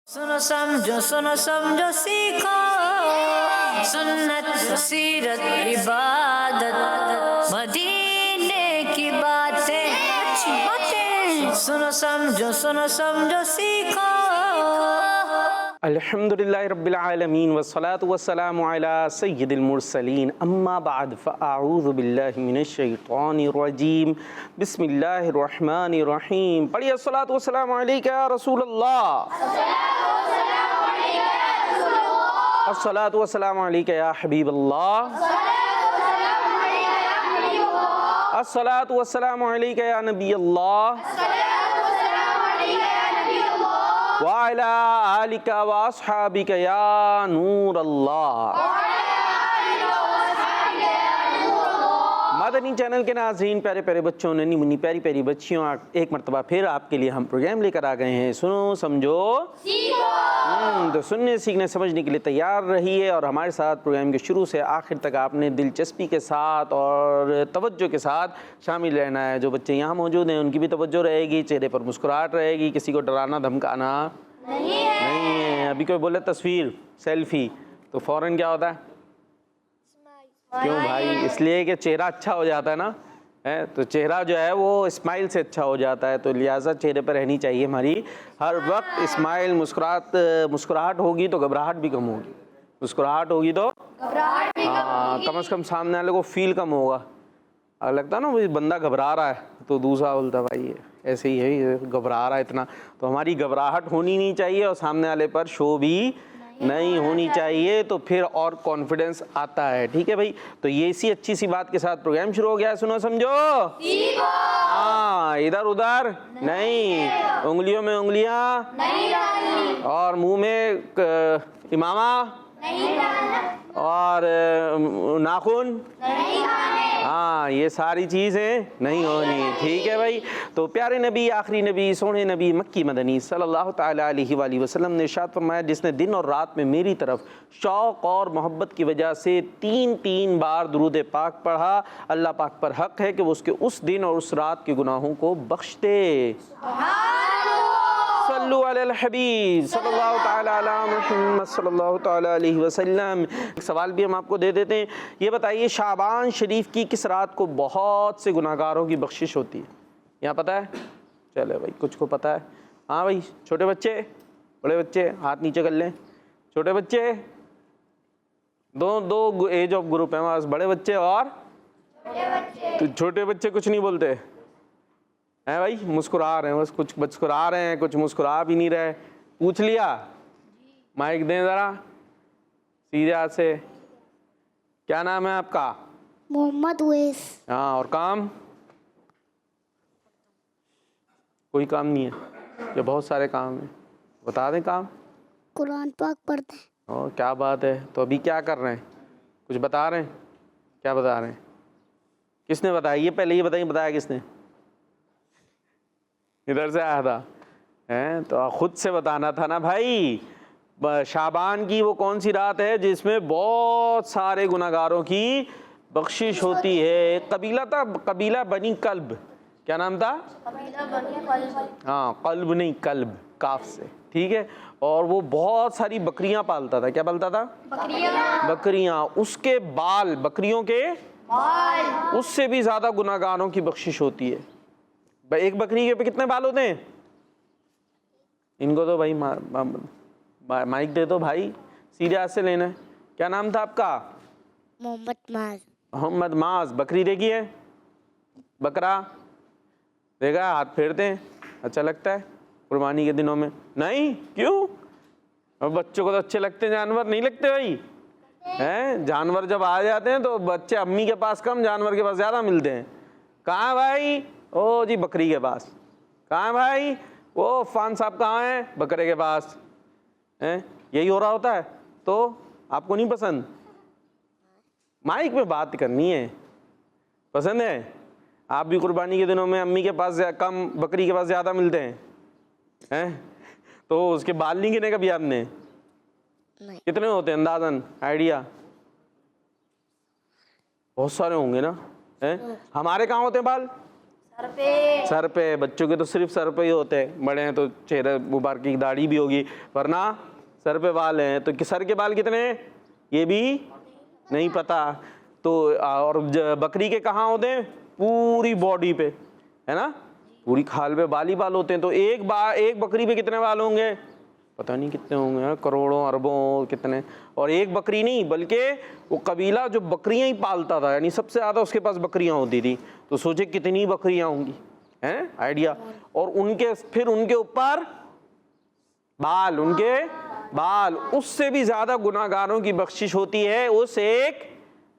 सुनो समझो सीखो सुन्नत सीरत इबादत मदीने की बातें सुनो समझो सीखो। अल्हम्दुलिल्लाहि रब्बिल आलमीन वस्सलातु वस्सलामु अला सय्यिदिल मुरसलीन अम्मा बाद फ़अऊज़ु बिल्लाहि मिनश शैतानिर रजीम बिस्मिल्लाहिर रहमानिर रहीम। पढ़िए अस्सलातु वस्सलामु अलैका या रसूलल्लाह, अस्सलातु वस्सलामु अलैका या हबीबल्लाह, अस्सलातु वस्सलामु अलैका या नबीयल्लाह व अला आलिका व अस्हाबिका या नूरल्लाह। मदनी चैनल के नाज़रीन, प्यारे प्यारे बच्चों, नन्ही मुन्नी प्यारी प्यारी बच्चियों, एक मरतबा फिर आपके लिए हम प्रोग्राम लेकर आ गए हैं। सुनो समझो सीखो। तो सुनने सीखने समझने के लिए तैयार रहिए और हमारे साथ प्रोग्राम के शुरू से आखिर तक आपने दिलचस्पी के साथ और तवज्जो के साथ शामिल रहना है। जो बच्चे यहाँ मौजूद हैं उनकी भी तवज्जो रहेगी, चेहरे पर मुस्कुराहट रहेगी, किसी को डराना धमकाना नहीं है। अभी कोई बोले तस्वीर सेल्फी तो फ़ौरन क्या होता है? क्यों भाई? इसलिए कि चेहरा अच्छा हो जाता है ना, है तो चेहरा जो है वो स्माइल से अच्छा हो जाता है, तो लिहाजा चेहरे पर रहनी चाहिए हमारी हर वक्त स्माइल। मुस्कुराहट होगी तो घबराहट भी कम होगी, मुस्कुराहट होगी तो कम से कम सामने वाले को फील कम होगा। लगता है ना भाई बंदा घबरा रहा है तो दूसरा बोलता भाई ऐसे ही है, घबरा रहा है इतना, तो हमारी घबराहट होनी नहीं चाहिए और सामने वाले पर शो भी नहीं होनी चाहिए, तो फिर और कॉन्फिडेंस आता है। ठीक है भाई, तो ये इसी अच्छी सी बात के साथ प्रोग्राम शुरू हो गया है। सुनो समझो हाँ, इधर उधर नहीं, उंगलियों में उंगलियां नहीं, और मुंह में इमामा नहीं, और नाखून नहीं, हाँ ये सारी चीज़ें नहीं होनी। ठीक है भाई, तो प्यारे नबी, आखिरी नबी, सोने नबी मक्की मदनी सल्लल्लाहु ताला अलैहि वसल्लम ने इरशाद फरमाया, जिसने दिन और रात में मेरी तरफ शौक़ और मोहब्बत की वजह से 3 बार दुरूद पाक पढ़ा, अल्लाह पाक पर हक़ है कि वो उसके उस दिन और उस रात के गुनाहों को बख्श दे। सल्लु अलल हबीब सल्लल्लाहु ताला अला मुहम्मद सल्लल्लाहु ताला अलैहि वसल्लम। एक सवाल भी हम आपको दे देते हैं, ये बताइए शाबान शरीफ की किस रात को बहुत से गुनाहगारों की बख्शिश होती है? यहाँ पता है? चले भाई, कुछ को पता है। हाँ भाई, छोटे बच्चे बड़े बच्चे हाथ नीचे कर लें। छोटे बच्चे दो एज ऑफ ग्रुप है हमारे, बड़े बच्चे और तो छोटे बच्चे कुछ नहीं बोलते हैं भाई, मुस्कुरा रहे हैं बस, कुछ मुस्कुरा रहे हैं, कुछ मुस्कुरा भी नहीं रहे। पूछ लिया? माइक दें ज़रा सीधे हाथ से। क्या नाम है आपका? मोहम्मद उवैस। हाँ, और काम? कोई काम नहीं है या बहुत सारे काम हैं? बता दें काम। कुरान पाक पढ़ते हैं। और क्या बात है, तो अभी क्या कर रहे हैं? कुछ बता रहे हैं? क्या बता रहे हैं? किसने बताया? ये पहले ये बताइए, बताया किसने? इधर से आया था हैं, तो खुद से बताना था ना भाई। शाबान की वो कौन सी रात है जिसमें बहुत सारे गुनाहगारों की बख्शिश होती है? कबीला था, कबीला बनी कल्ब। क्या नाम था? हाँ, कल्ब नहीं कल्ब, काफ से। ठीक है, और वो बहुत सारी बकरियां पालता था। क्या पालता था? बकरियां। उसके बाल, बकरियों के बाल, उससे भी ज्यादा गुनाहगारों की बख्शिश होती है। एक बकरी के पे कितने बाल होते हैं? इनको तो भाई माइक दे दो भाई, सीधे हाथ से लेना है। क्या नाम था आपका? मोहम्मद माज। मोहम्मद माज। बकरी देखी है? बकरा देखा? हाथ फेरते हैं, अच्छा लगता है कुर्बानी के दिनों में? नहीं, क्यों? और बच्चों को तो अच्छे लगते हैं जानवर, नहीं लगते भाई? हैं, जानवर जब आ जाते हैं तो बच्चे अम्मी के पास कम, जानवर के पास ज़्यादा मिलते हैं। कहाँ भाई? ओ जी बकरी के पास। कहाँ है भाई? वो फान साहब कहाँ हैं? बकरे के पास हैं। यही हो रहा होता है। तो आपको नहीं पसंद? माइक में बात करनी है। पसंद है? आप भी कुर्बानी के दिनों में अम्मी के पास कम, बकरी के पास ज़्यादा मिलते हैं? तो उसके बाल नहीं गिने कभी आपने? कितने होते हैं अंदाजन, आइडिया? बहुत सारे होंगे ना? हैं? हमारे कहाँ होते हैं बाल? सर पे। बच्चों के तो सिर्फ सर पे ही होते हैं, बड़े हैं तो चेहरे मुबारक की दाढ़ी भी होगी, वरना सर पे बाल हैं। तो सर के बाल कितने हैं ये भी नहीं पता। तो और बकरी के कहाँ होते हैं? पूरी बॉडी पे, है ना, पूरी खाल पे बाल ही बाल होते हैं। तो एक बकरी पे कितने बाल होंगे? पता नहीं कितने होंगे, करोड़ों अरबों कितने। और एक बकरी नहीं, बल्कि वो कबीला जो बकरियां ही पालता था, यानी सबसे ज़्यादा उसके पास बकरियां होती थी। तो सोचे कितनी बकरियां होंगी, हैं, आइडिया। और फिर उनके ऊपर बाल, उनके बाल। उससे भी ज़्यादा गुनाहगारों की बख्शिश होती है उस एक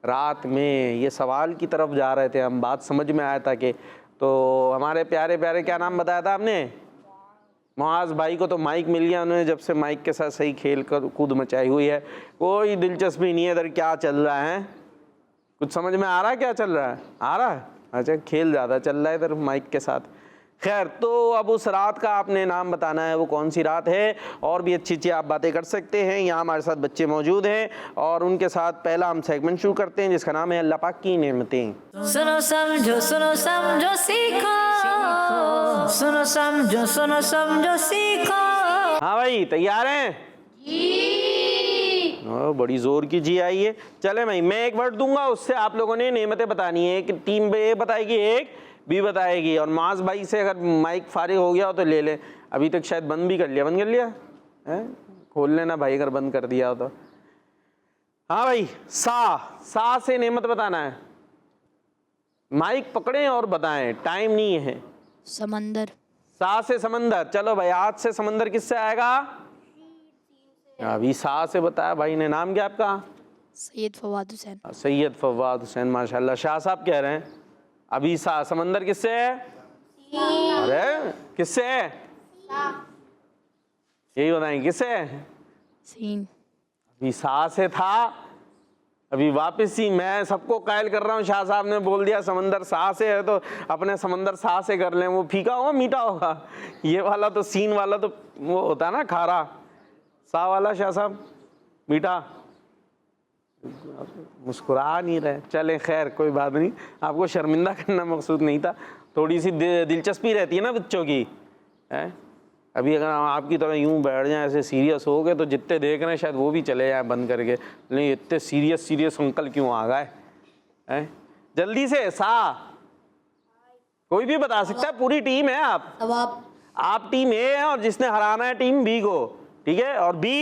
रात में। ये सवाल की तरफ जा रहे थे हम, बात समझ में आया था कि तो हमारे प्यारे प्यारे, क्या नाम बताया था आपने? मुआज़ भाई को तो माइक मिल गया, उन्होंने जब से माइक के साथ सही खेल कर कूद मचाई हुई है। कोई दिलचस्पी नहीं है इधर क्या चल रहा है, कुछ समझ में आ रहा है क्या चल रहा है? आ रहा है, अच्छा, खेल ज़्यादा चल रहा है इधर माइक के साथ। खैर, तो अब उस रात का आपने नाम बताना है, वो कौन सी रात है। और भी अच्छी अच्छी आप बातें कर सकते हैं। यहाँ हमारे साथ बच्चे मौजूद हैं और उनके साथ पहला हम सेगमेंट शुरू करते हैं जिसका नाम है अल्लाह पाक की नेमतें। सुनो समझो सीखो, सुनो समझो सीखो। हाँ भाई, तैयार हैं? बड़ी जोर की जी आई है। चले भाई, मैं एक वर्ड दूंगा, उससे आप लोगों ने नेमतें बतानी है। एक टीम ए बताएगी, एक बी बताएगी। और माज भाई से अगर माइक फारिग हो गया हो तो ले ले। अभी तक शायद बंद भी कर लिया। बंद कर लिया है? खोल लेना भाई अगर बंद कर दिया हो तो। हाँ भाई, सा से नेमत बताना है। माइक पकड़ें और बताएं, टाइम नहीं है। समंदर। सा से समंदर। चलो भाई, आज से समंदर किससे आएगा? अभी सा से बताया भाई ने। नाम क्या आपका? सैयद फवाद हुसैन। सैयद फवाद हुसैन, माशाल्लाह। शाह साहब कह रहे हैं अभी सा। समंदर किससे है? अरे किससे है? यही बताएंगे किससे है? सीन। अभी सा से था, अभी वापस ही मैं सबको कायल कर रहा हूँ। शाह साहब ने बोल दिया समंदर सा से है, तो अपने समंदर सा से कर लें। वो फीका होगा मीठा होगा? ये वाला तो सीन वाला तो वो होता है ना खारा, सा वाला शाह साहब मीठा। मुस्कुरा नहीं रहे। चले खैर, कोई बात नहीं, आपको शर्मिंदा करना मकसूद नहीं था। थोड़ी सी दिलचस्पी रहती है ना बच्चों की, है। अभी अगर हम आपकी तरह यूं बैठ जाएं ऐसे सीरियस हो गए तो जितने देख रहे हैं शायद वो भी चले जाएं बंद करके। नहीं, इतने सीरियस अंकल क्यों आ गए, हैं? जल्दी से सा कोई भी बता सकता है, पूरी टीम है। आप टीम ए है और जिसने हराना है टीम बी को, ठीक है? और बी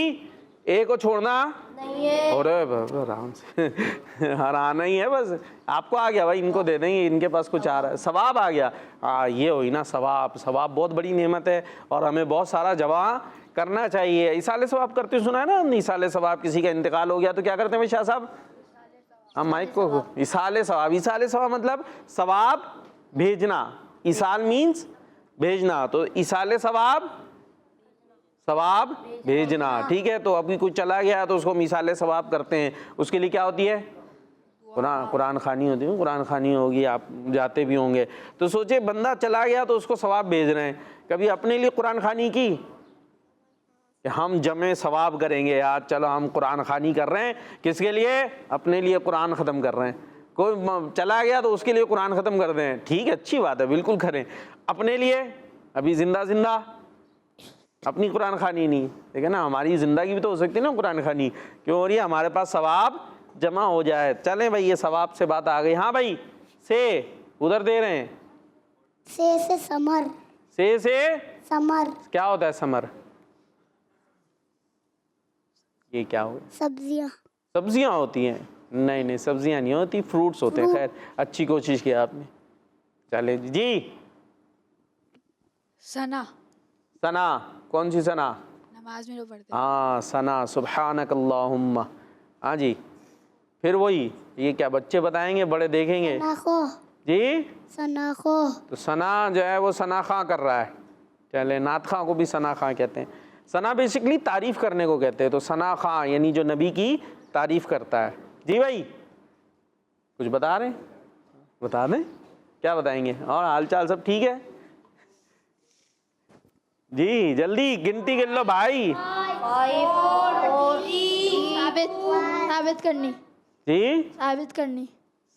ए को छोड़ना नहीं है। और आराम से हराना ही है बस। आपको आ गया भाई, इनको दे देंगे, इनके पास कुछ आ रहा है। सवाब आ गया। ये हुई ना सवाब। सवाब बहुत बड़ी नेमत है और हमें बहुत सारा जमा करना चाहिए। इसाले सवाब करते सुना है ना? इसाले सवाब, किसी का इंतकाल हो गया तो क्या करते हैं शाह साहब? हम माइक को इसाले सवाब। इसाले सवाब मतलब सवाब भेजना। इसाल मीन्स भेजना, तो इसाले सवाब सवाब भेजना, ठीक है? तो अभी कुछ चला गया तो उसको मिसाले सवाब करते हैं। उसके लिए क्या होती है? कुरान खानी होती है। कुरान खानी होगी, आप जाते भी होंगे। तो सोचे बंदा चला गया तो उसको सवाब भेज रहे हैं। कभी अपने लिए कुरान खानी की कि हम जमे सवाब करेंगे आज, चलो हम कुरान खानी कर रहे हैं। किसके लिए? अपने लिए कुरान ख़त्म कर रहे हैं। कोई चला गया तो उसके लिए कुरान ख़त्म कर दें, ठीक है, अच्छी बात है, बिल्कुल करें। अपने लिए अभी जिंदा अपनी कुरान खानी नहीं, ठीक है ना? हमारी ज़िंदगी भी तो हो सकती है ना कुरान खानी। क्यों हो रही है? हमारे पास सवाब जमा हो जाए। चलें भाई, ये सवाब से बात आ गई। हाँ भाई, से उधर दे रहे हैं। से समर। से समर क्या होता है? समर ये क्या हो? सब्जियां होती हैं? नहीं, सब्जियां नहीं होती, फ्रूट्स होते हैं। खैर, अच्छी कोशिश की आपने। चले जी। सना। कौन सी सना? नमाज में जो पढ़ते हैं। हाँ, सना, सुब्हानक अल्लाहुम्मा। हाँ जी, फिर वही, ये क्या बच्चे बताएंगे, बड़े देखेंगे जी? सनाखो। तो सना जो है वो सना खां कर रहा है। चले, नात खां को भी सना खां कहते हैं। सना बेसिकली तारीफ़ करने को कहते हैं। तो सना खां यानी जो नबी की तारीफ़ करता है। जी भाई, कुछ बता रहे हैं? बता दें, क्या बताएंगे? और हाल चाल सब ठीक है जी? जल्दी गिनती गिन लो भाई। साबित करनी जी? साबित करनी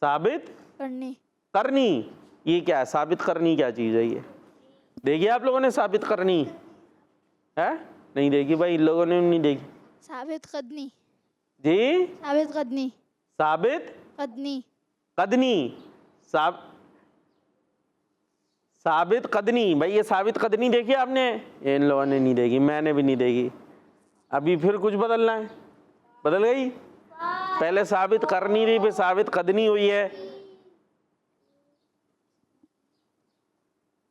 साबित करनी करनी। ये क्या है? साबित करनी क्या चीज़ है ये? देखिए आप लोगों ने साबित करनी है? नहीं देखी भाई, इन लोगों ने नहीं देखी। साबित कदनी। जी, साबित कदनी। साबित कदनी। कदनी। साबित कदनी। भाई ये साबित कदनी देखी आपने? ये इन लोगों ने नहीं देखी, मैंने भी नहीं देखी। अभी फिर कुछ बदलना है? बदल गई? पहले साबित करनी थी, फिर साबित कदनी हुई है।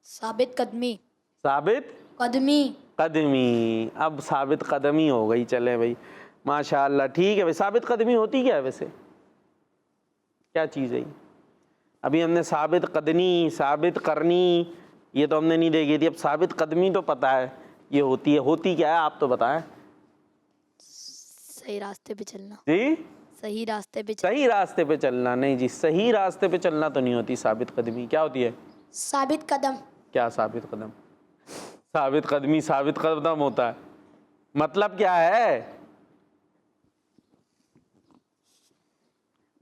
साबित कदमी। साबित कदमी। कदमी। अब साबित कदमी हो गई। चले भाई, माशाअल्लाह, ठीक है भाई। साबित कदमी होती क्या है वैसे? क्या चीज़ है ये? अभी हमने साबित कदनी, साबित करनी, ये तो हमने नहीं देखी थी। अब साबित कदमी तो पता है ये होती है। होती क्या है आप तो बताएं। सही रास्ते पे चलना। जी, सही रास्ते पे चलना। सही रास्ते पे चलना। नहीं जी, सही रास्ते पे चलना तो नहीं होती साबित कदमी। क्या होती है? साबित कदम। क्या साबित कदम? साबित कदमी साबित कदम होता है, मतलब क्या है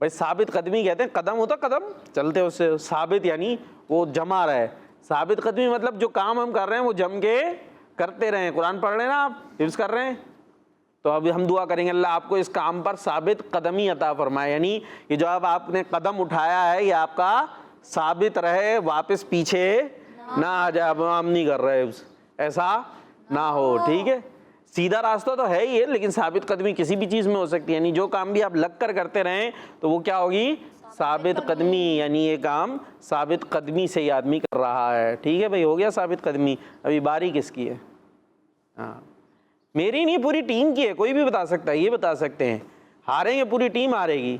भाई? साबित कदमी कहते हैं, कदम होता कदम चलते उससे, साबित यानी वो जमा रहे। साबित कदमी मतलब जो काम हम कर रहे हैं वो जम के करते रहे। कुरान पढ़ रहे हैं ना आप, हिफ्ज़ कर रहे हैं, तो अभी हम दुआ करेंगे अल्लाह आपको इस काम पर साबित कदमी अता फरमाए। यानी ये जो अब आपने कदम उठाया है ये आपका साबित रहे, वापस पीछे ना आ जाए। अब हम नहीं कर रहे, ऐसा ना हो, ठीक है? सीधा रास्ता तो है ही है, लेकिन साबित कदमी किसी भी चीज़ में हो सकती है। यानी जो काम भी आप लग कर करते रहें तो वो क्या होगी? साबित कदमी। यानी ये काम साबित कदमी से ही आदमी कर रहा है। ठीक है भाई, हो गया साबित कदमी। अभी बारी किसकी है? हाँ, मेरी नहीं, पूरी टीम की है। कोई भी बता सकता है, ये बता सकते हैं। हारेंगे, पूरी टीम हारेगी।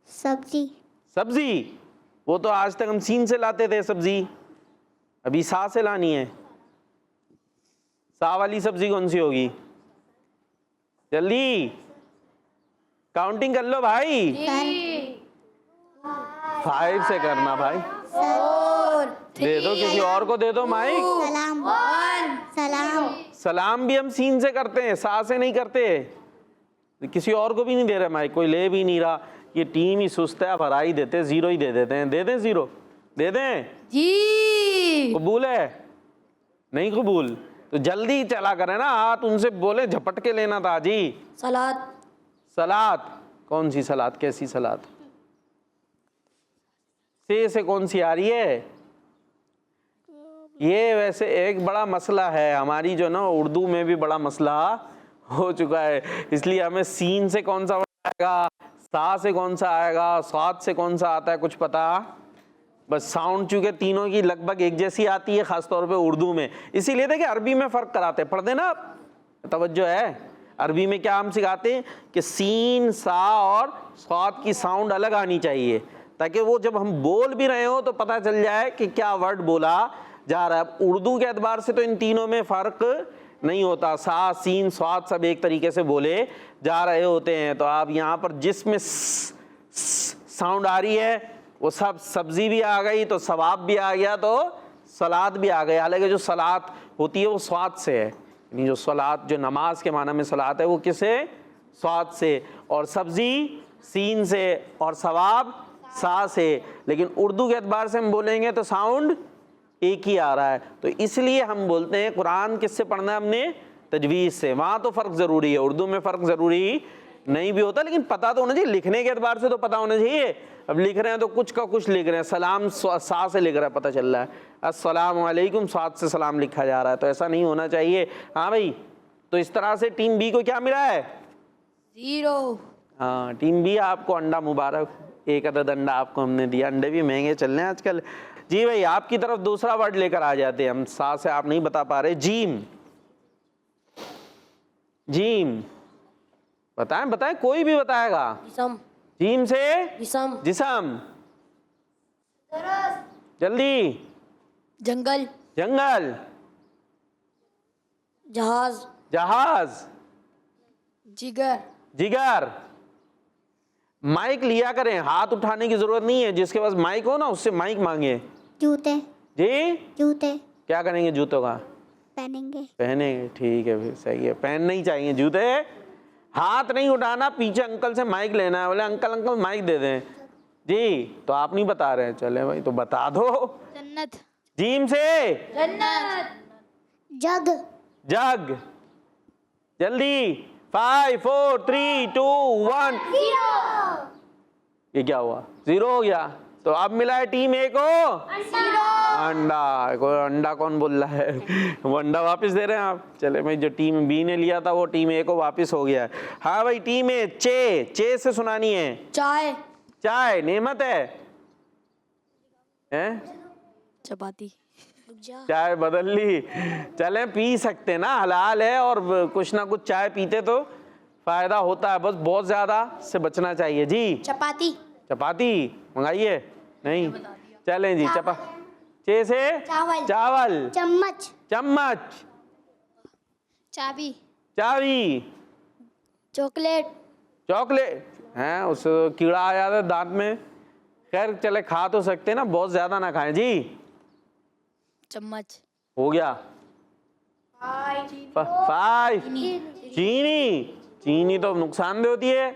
सब्जी। सब्जी, वो तो आज तक हम सीन से लाते थे सब्जी, अभी सा से लानी है। सा वाली सब्जी कौन सी होगी? जल्दी काउंटिंग कर लो भाई। 5 से करना भाई। दे दो, किसी और को दे दो माइक। सलाम। सलाम। सलाम भी हम सीन से करते हैं, सा से नहीं करते। किसी और को भी नहीं दे रहे माइक, कोई ले भी नहीं रहा। ये टीम ही सुस्त है, आप हरा ही देते, 0 ही दे देते हैं। दे दें 0? दे दें जी। कबूल है? नहीं कबूल तो जल्दी चला करें ना हाथ, उनसे बोले झपट के लेना था जी। सलाद। सलाद? कौन सी सलाद? कैसी सलाद? से कौन सी आ रही है? ये वैसे एक बड़ा मसला है हमारी, जो ना उर्दू में भी बड़ा मसला हो चुका है। इसलिए हमें सीन से कौन सा आएगा, सा से कौन सा आएगा, स्वाद से कौन सा आता है कुछ पता? बस साउंड चूंकि तीनों की लगभग एक जैसी आती है, खासतौर पे उर्दू में। इसीलिए देखिए अरबी में फ़र्क कराते हैं, पढ़ देना आप, तवज्जो है। अरबी में क्या हम सिखाते हैं कि सीन, सा और स्वाद की साउंड अलग आनी चाहिए, ताकि वो जब हम बोल भी रहे हो तो पता चल जाए कि क्या वर्ड बोला जा रहा है। उर्दू के एतबार से तो इन तीनों में फ़र्क नहीं होता, सा, सीन, स्वाद सब एक तरीके से बोले जा रहे होते हैं। तो आप यहाँ पर जिसमें साउंड आ रही है वो सब, सब्जी भी आ गई तो सवाब भी आ गया, तो सलाद भी आ गया। हालांकि जो सलाद होती है वो स्वाद से है, यानी जो सलाद, जो नमाज के माना में सलाद है वो किसे? स्वाद से। और सब्जी सीन से और सवाब सा से। लेकिन उर्दू के एतबार से हम बोलेंगे तो साउंड एक ही आ रहा है। तो इसलिए हम बोलते हैं कुरान किससे पढ़ना है हमने? तजवीज़ से। वहाँ तो फ़र्क ज़रूरी है, उर्दू में फ़र्क ज़रूरी नहीं भी होता, लेकिन पता तो होना चाहिए। लिखने के एतबार से तो पता होना चाहिए। अब लिख रहे हैं तो कुछ का कुछ लिख रहे हैं। सलाम सा से लिख रहा है, पता चल रहा है। अस्सलाम वालेकुम स्वाद से सलाम लिखा जा रहा है, तो ऐसा नहीं होना चाहिए। हाँ भाई, तो इस तरह से टीम बी को क्या मिला है? 0। हाँ, टीम बी आपको अंडा मुबारक, 1 अदद अंडा आपको हमने दिया। अंडे भी महंगे चल रहे हैं आजकल। जी भाई, आपकी तरफ दूसरा वर्ड लेकर आ जाते हैं हम। सा से आप नहीं बता पा रहे। जीम। जीम बताएं, बताएं, कोई भी बताएगा। जिसम। जीम से जिसम। जिसम। जल्दी। जंगल। जंगल। जहाज। जहाज। जिगर। जिगर। माइक लिया करें, हाथ उठाने की जरूरत नहीं है। जिसके पास माइक हो ना उससे माइक मांगे। जूते। जी, जूते क्या करेंगे जूतों का? पहनेंगे। पहनेंगे, ठीक है, फिर सही है। पहनने ही चाहिए जूते। हाथ नहीं उठाना, पीछे अंकल से माइक लेना है। बोले अंकल अंकल माइक दे दें, जी, तो आप नहीं बता रहे हैं, चले भाई तो बता दो। जन्नत। जीम से जन्नत। जग। जग। जल्दी 5 4 3 2 1। ये क्या हुआ? 0 हो गया। तो अब मिला है टीम ए को अंडा। अंडा कौन बोल रहा है? वो अंडा वापस दे रहे हैं आप। चले भाई, जो टीम बी ने लिया था वो टीम ए को वापस हो गया है। हाँ भाई, टीम ए चे से सुनानी है। चाय। चाय नेमत है, हैं? चपाती। चाय बदल ली। चले पी सकते ना, हलाल है, और कुछ ना कुछ चाय पीते तो फायदा होता है, बस बहुत ज्यादा से बचना चाहिए। जी चपाती। चपाती मंगाइए। नहीं, चलें जी। चे से चावल। चावल। चम्मच। चम्मच। चाबी। चाबी। चॉकलेट। चॉकलेट हैं, उससे तो कीड़ा आ जाता है दांत में। खैर चले, खा तो सकते ना, बहुत ज्यादा ना खाएं। जी चम्मच। हो गया 5। चीनी। चीनी तो नुकसानदेह होती है।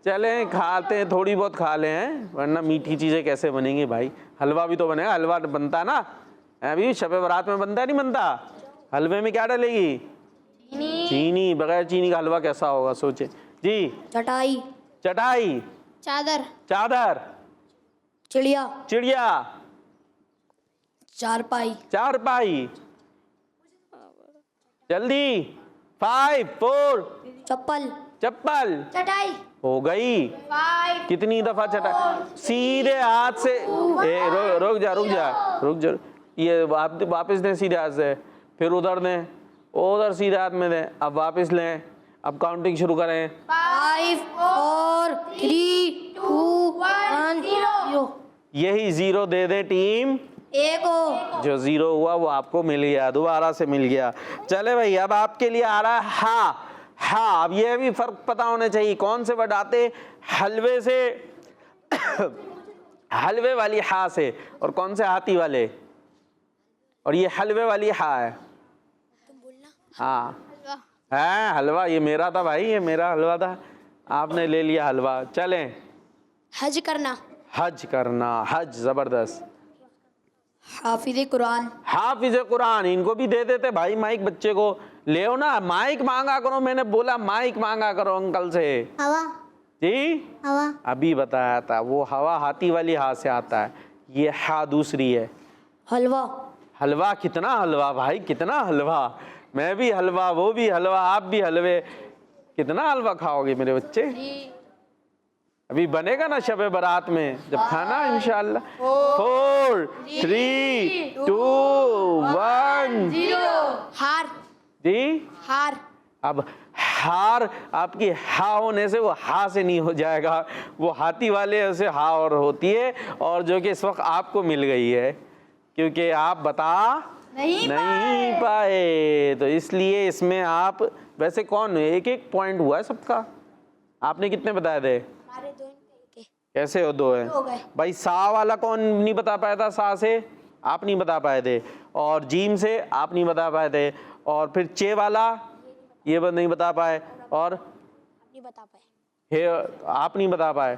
चले खाते हैं, थोड़ी बहुत खा ले हैं, वरना मीठी चीजें कैसे बनेंगी भाई? हलवा भी तो बनेगा, हलवा बनता ना अभी शबे बारात में, बनता नहीं बनता? हलवे में क्या डालेगी? चीनी। बगैर चीनी का हलवा कैसा होगा, सोचे। जी चटाई। चटाई। चादर। चादर। चिड़िया। चिड़िया। चारपाई। चारपाई। जल्दी 5 4। चप्पल। चप्पल। चटाई। हो गई। कितनी दफा चटाई? सीधे हाथ से। रुक जा। ये वापस दें सीधे हाथ से, फिर उधर दें, उधर सीधे हाथ में दें, अब वापस लें। अब काउंटिंग शुरू करें। 5 4 3 2 1 0। यही 0 दे दे टीम ए को। जो 0 हुआ वो आपको मिल गया, दोबारा से मिल गया। चले भाई, अब आपके लिए आ रहा है हाँ। अब ये भी फर्क पता होना चाहिए, कौन से वर्ड आते हलवे से हलवे वाली हा से, और कौन से हाथी वाले। और ये हलवे वाली हा है। हाँ है हलवा, ये मेरा था भाई, ये मेरा हलवा था, आपने ले लिया हलवा। चलें। हज करना। हज करना। हज, जबरदस्त। हाफिज कुरान। हाफिज कुरान। इनको भी दे देते भाई माइक, बच्चे को ले आओ ना, माइक मांगा करो। मैंने बोला माइक मांगा करो अंकल से। हवा। जी हवा। अभी बताया था, वो हवा हाथी वाली हा से आता है, ये हा दूसरी है। हलवा। हलवा। कितना हलवा भाई, कितना हलवा। मैं भी हलवा, वो भी हलवा, आप भी हलवे। कितना हलवा खाओगे मेरे बच्चे? अभी बनेगा ना शबे बारात में जब खाना, इंशाल्लाह। 4 3 2 1 हार। जी हार। अब हार आपकी हा होने से वो हा से नहीं हो जाएगा, वो हाथी वाले से हा और होती है, और जो कि इस वक्त आपको मिल गई है क्योंकि आप बता नहीं पाए। तो इसलिए इसमें आप, वैसे कौन, एक पॉइंट हुआ है सबका। आपने कितने बताए थे? कैसे हो? 2 है भाई। सा वाला कौन नहीं बता पाया था? सा से आप नहीं बता पाए थे, और जीम से आप नहीं बता पाए थे, और फिर चे वाला ये नहीं बता पाए, और नहीं बता पाए, हे आप नहीं बता पाए।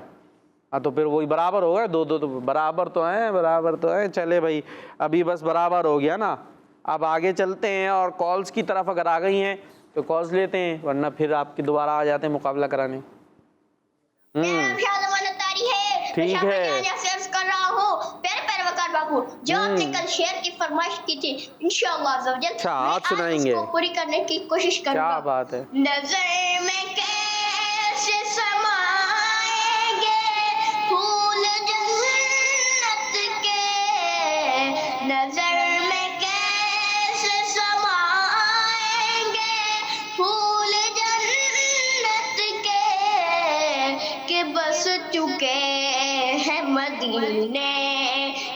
हाँ तो फिर वही बराबर हो गया। 2 तो बराबर तो हैं। चले भाई, अभी बस बराबर हो गया ना। अब आगे चलते हैं, और कॉल्स की तरफ अगर आ गई हैं तो कॉल्स लेते हैं, वरना फिर आपके दोबारा आ जाते हैं मुकाबला कराने। ठीक है। कर रहा हूँ प्यारे प्यारे वकार बाबू, जो आपने कल शेर की फरमाइश की थी, इंशाअल्लाह अच्छा, आप सुनाएंगे। उसको पूरी करने की कोशिश करूंगा। क्या बात है। नजर में कैसे समाएंगे फूल जन्नत के, नजर में कैसे समाएंगे फूल जन्नत के बस चुके हैं मदीने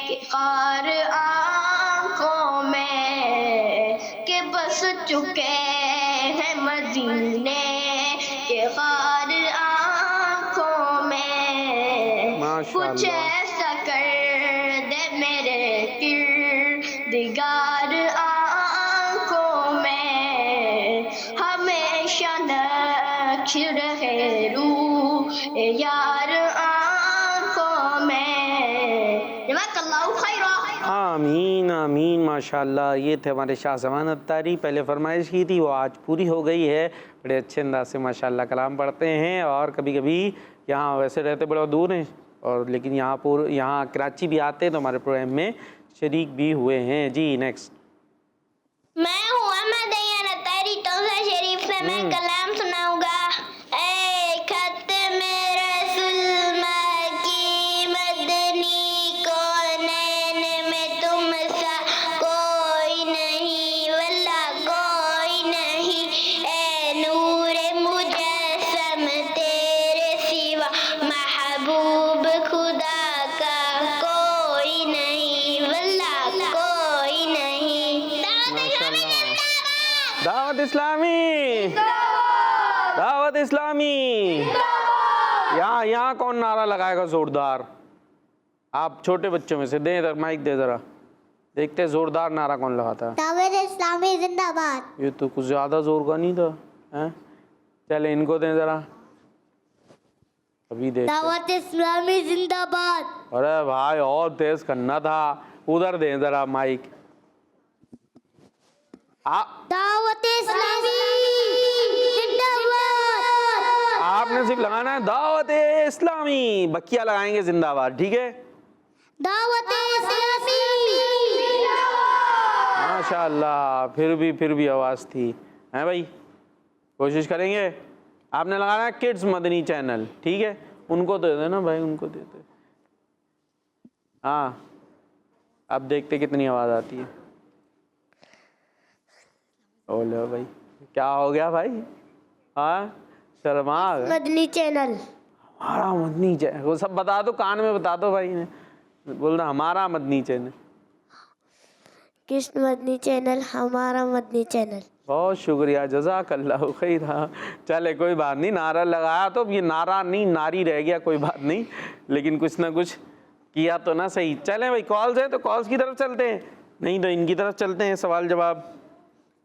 के खार आंखों में, के बस चुके हैं मदीने के खार आंखों में। माशाअल्लाह। कुछ ऐसा कर दे मेरे किरदिगार आंखों में, हमेशा नक्श रहे रूह यार आंखों जज़ाकल्लाहु खैरा। आमीन आमीन माशाल्लाह। ये थे हमारे शाह ज़मान अत्तारी। पहले फरमाइश की थी, वो आज पूरी हो गई है। बड़े अच्छे अंदाज से माशाल्लाह कलाम पढ़ते हैं और कभी कभी यहाँ वैसे रहते बड़ा दूर हैं और लेकिन यहाँ कराची भी आते हैं तो हमारे प्रोग्राम में शरीक भी हुए हैं। जी नेक्स्ट। मैं हूँ अहमद अय्यान अत्तारी। तौसा शरीफ से मैं कलाम सुनाऊंगा। ए खत्म रसूल मकी मदनी कौनैन में तुम सा कोई नहीं, वल्ला कोई नहीं। ए नूरे मुजस्सम तेरे सिवा महबूब खुदा का कोई नहीं, वल्ला कोई नहीं। दावत इस्लामी, दावत इस्लामी। यहाँ कौन नारा लगाएगा जोरदार? आप छोटे बच्चों में से दें माइक दे जरा, देखते हैं जोरदार नारा कौन लगाता है। दावत इस्लामी जिंदाबाद। ये तो कुछ ज्यादा जोर का नहीं था, हैं? चले इनको दें जरा, अभी देख। दावत इस्लामी जिंदाबाद। अरे भाई और तेज करना था, उधर दें जरा माइक। दावत इस्लामी जिंदाबाद। आपने सिर्फ लगाना है दावत इस्लामी, बकिया लगाएंगे जिंदाबाद, ठीक है? दावत इस्लामी माशाल्लाह, फिर भी आवाज़ थी, हैं भाई? कोशिश करेंगे। आपने लगाना है किड्स मदनी चैनल, ठीक है? उनको दे देना भाई, उनको देते। हाँ, अब देखते कितनी आवाज़ आती है। बोलो भाई, क्या हो गया भाई? हाँ, शर्मा गए। मदनी चैनल। हमारा मदनी चैनल, वो सब बता दो, कान में बता दो भाई ने। बोल रहा हमारा मदनी चैनल। कृष्ण मदनी चैनल, हमारा मदनी चैनल। बहुत शुक्रिया, जज़ाकल्लाहु खैरा। चले कोई बात नहीं, नारा लगाया तो ये नारा नहीं नारी रह गया, कोई बात नहीं, लेकिन कुछ ना कुछ किया तो ना सही। चलें भाई, कॉल्स है तो कॉल्स की तरफ चलते हैं, नहीं तो इनकी तरफ चलते हैं, सवाल जवाब।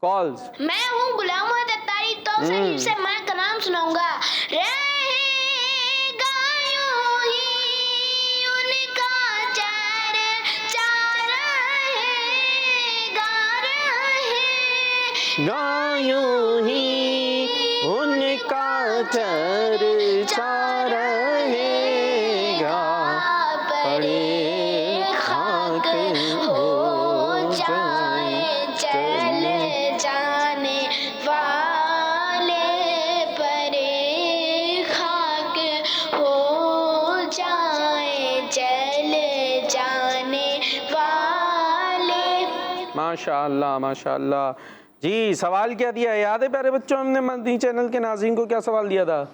कॉल्स। मैं हूँ गुलाम मोहम्मद अत्तारी। तो शरीफ से मैं कलाम सुनाऊंगा। रहेगा यूं ही उनका गायूं ही उनका चर्चा रहेगा, पड़े खाक हो जाए चले जाने वाले, परे खाक हो जाए चले जाने वाले। माशाअल्लाह माशाअल्लाह। जी सवाल क्या दिया है याद है प्यारे बच्चों? हमने मदनी चैनल के नाज़रीन को क्या सवाल दिया था?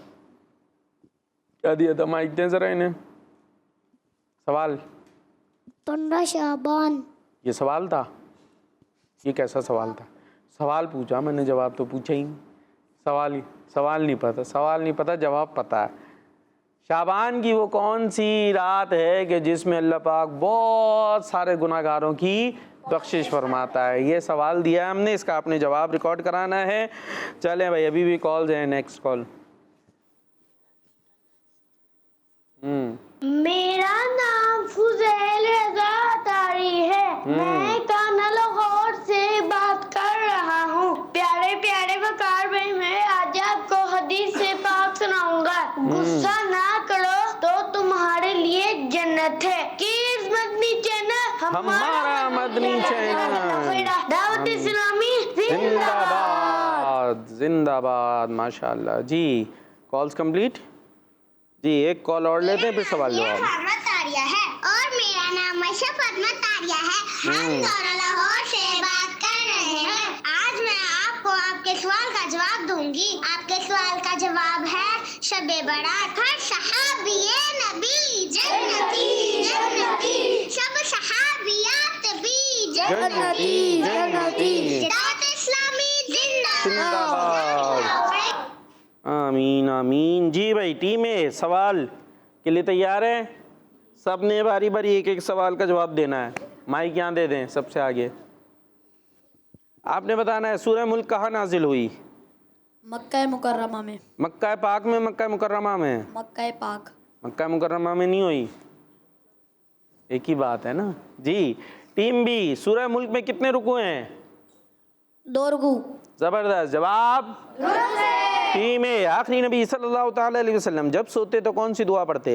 क्या दिया था? माइक दें जरा इन्हें। सवाल 15 शाबान। ये सवाल था? ये कैसा सवाल था? सवाल पूछा मैंने, जवाब तो पूछा ही नहीं। सवाल नहीं पता, जवाब पता है। शाबान की वो कौन सी रात है कि जिसमें अल्लाह पाक बहुत सारे गुनाहगारों की बख्शिश फरमाता है? ये सवाल दिया है हमने, इसका आपने जवाब रिकॉर्ड कराना है। चलें भाई, अभी भी कॉल्स हैं। Next call. मेरा नाम फुजैल रज़ा अत्तारी है। मैं काना लाहौर से बात कर रहा हूँ। प्यारे प्यारे वकार भाई, मैं आज आपको हदीस से पाक सुनाऊंगा। गुस्सा ना करो तो तुम्हारे लिए जन्नत है। किस मदनी चैनल? हमारा मदनी चैनल। दावत इस्लामी जिंदाबाद जिंदाबाद। माशाल्लाह जी। कॉल्स कंप्लीट जी। एक कॉल और लेते हैं, फिर सवाल जवाब। फातिमा तारिया है और मेरा नाम आयशा फातिमा तारिया है। हम दोनों लाहौर से बात कर रहे हैं। आज मैं आपको आपके सवाल का जवाब दूंगी। आपके सवाल का जवाब है शबे बारात। हर सहाबिये नबी जन्नती जन्नती, सब सहाबियात भी जन्नती जन्नती। दावत इस्लामी जिंदाबाद। आमीन आमीन। जी भाई, टीम ए सवाल के लिए तैयार है? सब ने बारी बारी एक एक सवाल का जवाब देना है। माइक यहाँ दे दें सबसे आगे। आपने बताना है सूरह मुल्क कहाँ नाजिल हुई? मक्का मुकर्रमा में। मक्का पाक में, मक्का मुकर्रमा में? मक्का पाक। मक्का मुकर्रमा में नहीं हुई। एक ही बात है ना जी। टीम बी, सूरह मुल्क में कितने रुकू हैं? 2 रुकू। जबरदस्त जवाब। टीम ए, आखिरी नबी सल्लल्लाहु ताला अलैहि वसल्लम जब सोते तो कौन सी दुआ पढ़ते?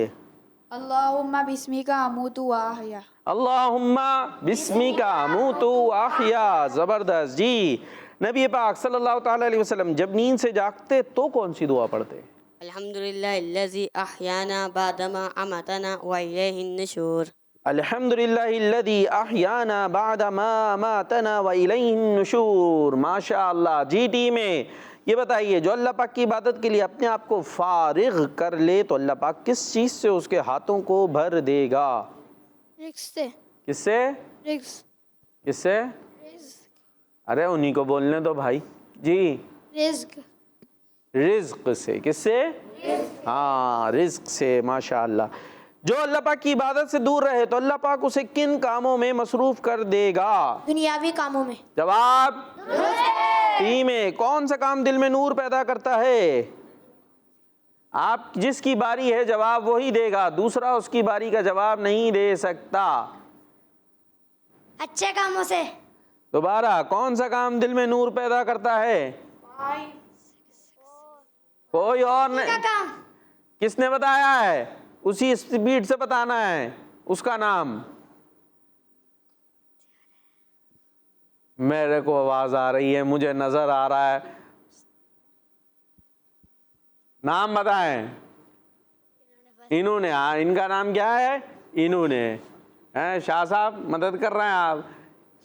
अल्लाहुम्मा बिस्मिका अमूतु व अहया। अल्लाहुम्मा बिस्मिका अमूतु व अहया। जबरदस्त जी। नबी पाक सल्लल्लाहु ताला अलैहि वसल्लम जब नींद से जागते तो कौन सी दुआ पढ़ते? अल्हम्दुलिल्लाहिल्लज़ी अहयाना बादमा अमातना व इलैहिन नुशूर। अल्हम्दुलिल्लाहिल्लज़ी अहयाना बादमा अमातना व इलैहिन नुशूर। माशाअल्लाह जी। टीम में ये बताइए, जो अल्लाह पाक की इबादत के लिए अपने आप को फारिग कर ले तो अल्लाह पाक किस चीज़ से उसके हाथों को भर देगा? रिस्क से। किससे? रिस्क। किससे? अरे उन्हीं को बोलने दो भाई जी। रिस्क। रिज्क से। किससे? हाँ, रिज्क से। माशाअल्लाह। जो अल्लाह पाक की इबादत से दूर रहे तो अल्लाह पाक उसे किन कामों में मसरूफ कर देगा? दुनियावी कामों में। जवाब। टीम में कौन सा काम दिल में नूर पैदा करता है? आप जिसकी बारी है जवाब वही देगा, दूसरा उसकी बारी का जवाब नहीं दे सकता। अच्छे कामों से। दोबारा, कौन सा काम दिल में नूर पैदा करता है? कोई और नहीं। काम। किसने बताया है? उसी स्पीड से बताना है उसका नाम। मेरे को आवाज आ रही है, मुझे नजर आ रहा है, नाम बताएं। इन्होंने। हाँ, इनका नाम क्या है? इन्होंने। हैं शाह साहब मदद कर रहे हैं आप?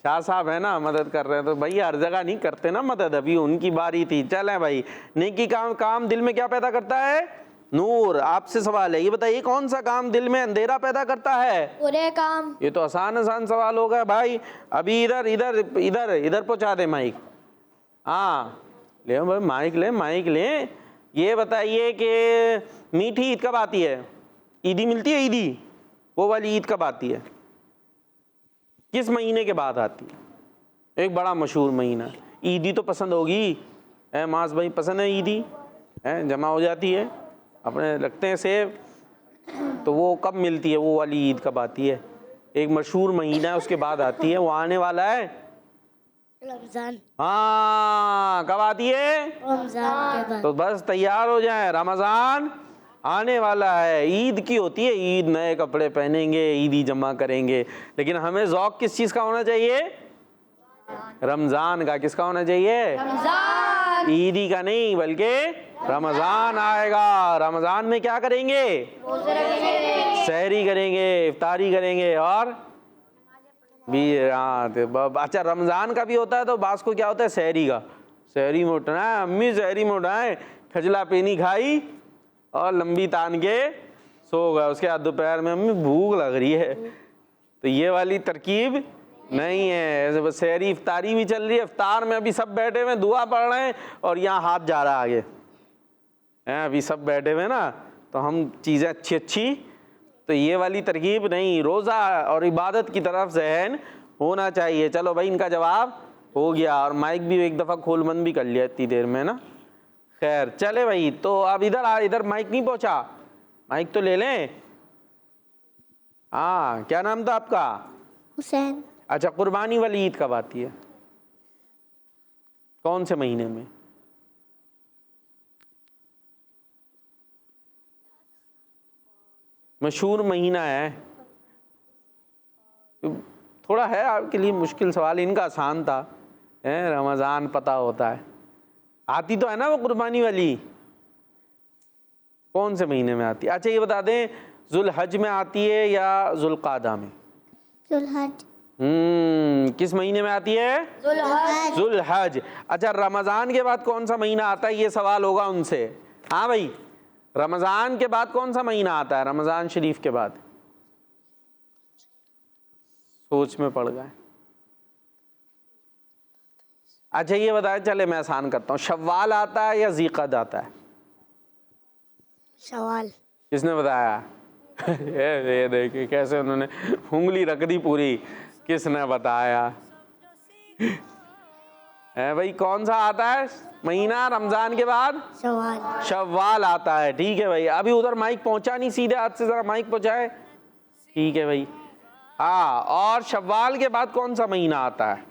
शाह साहब है ना, मदद कर रहे हैं। तो भाई हर जगह नहीं करते ना मदद, अभी उनकी बारी थी। चलें भाई। नेकी काम दिल में क्या पैदा करता है? नूर। आपसे सवाल है, ये बताइए कौन सा काम दिल में अंधेरा पैदा करता है? बुरे काम। ये तो आसान सवाल होगा भाई। अभी इधर इधर इधर इधर पहुंचा दे माइक। हाँ ले भाई, माइक ले। ये बताइए कि मीठी ईद कब आती है? ईदी मिलती है, ईदी वो वाली ईद कब आती है? किस महीने के बाद आती है? एक बड़ा मशहूर महीना। ईदी तो पसंद होगी, मास भाई पसंद है ईदी? जमा हो जाती है, अपने रखते हैं सेब। तो वो कब मिलती है? वो वाली ईद कब आती है? एक मशहूर महीना है, उसके बाद आती है। वो आने वाला है रमजान। हाँ, कब आती है? रमजान के बाद। तो बस तैयार हो जाए, रमजान आने वाला है। ईद की होती है ईद, नए कपड़े पहनेंगे, ईदी जमा करेंगे। लेकिन हमें ज़ौक़ किस चीज़ का होना चाहिए? रमज़ान का। किसका होना चाहिए? रमज़ान। ईदी का नहीं, बल्कि रमज़ान आएगा। रमज़ान में क्या करेंगे? सहरी करेंगे, इफ्तारी करेंगे और भी। हाँ, अच्छा रमज़ान का भी होता है तो बास को क्या होता है? सहरी का। सहरी में उठना है, अम्मी सहरी में उठाएं, खजला पेनी खाई और लंबी तान के सो गए। उसके बाद दोपहर में अम्मी भूख लग रही है, तो ये वाली तरकीब नहीं है। सहरी इफ्तारी भी चल रही है, इफ्तार में अभी सब बैठे हुए दुआ पढ़ रहे हैं और यहाँ हाथ जा रहा है आगे हैं, अभी सब बैठे हुए ना, तो हम चीज़ें अच्छी। तो ये वाली तरकीब नहीं, रोज़ा और इबादत की तरफ ज़हन होना चाहिए। चलो भाई, इनका जवाब हो गया और माइक भी एक दफ़ा खोल बंद भी कर लिया इतनी देर में ना। खैर चले भाई, तो अब इधर माइक नहीं पहुंचा, माइक तो ले लें। हाँ, क्या नाम था आपका? हुसैन। अच्छा, कुर्बानी वाली ईद कब आती है? कौन से महीने में? मशहूर महीना है, थोड़ा है आपके लिए मुश्किल सवाल, इनका आसान था। रमज़ान पता होता है, आती तो है ना वो कुर्बानी वाली। कौन से महीने में आती है? अच्छा ये बता दें, जुल्हज में आती है या जुल्क़ादा में? जुल्हज। किस महीने में आती है? जुल्हज। जुल्हज। अच्छा, रमज़ान के बाद कौन सा महीना आता है? ये सवाल होगा उनसे। हाँ भाई, रमज़ान के बाद कौन सा महीना आता है? रमज़ान शरीफ के बाद? सोच में पड़ गए। अच्छा ये बताया, चले मैं आसान करता हूँ, शव्वाल आता है या ज़ीक़द आता है? शवाल। किसने बताया? ये देखिए कैसे उन्होंने उंगली रख दी पूरी। किसने बताया है भाई? कौन सा आता है महीना रमजान के बाद? शवाल। शव्वाल आता है। ठीक है भाई, अभी उधर माइक पहुंचा नहीं, सीधे हाथ से जरा माइक पहुंचाए। ठीक है भाई, हाँ, और शव्वाल के बाद कौन सा महीना आता है?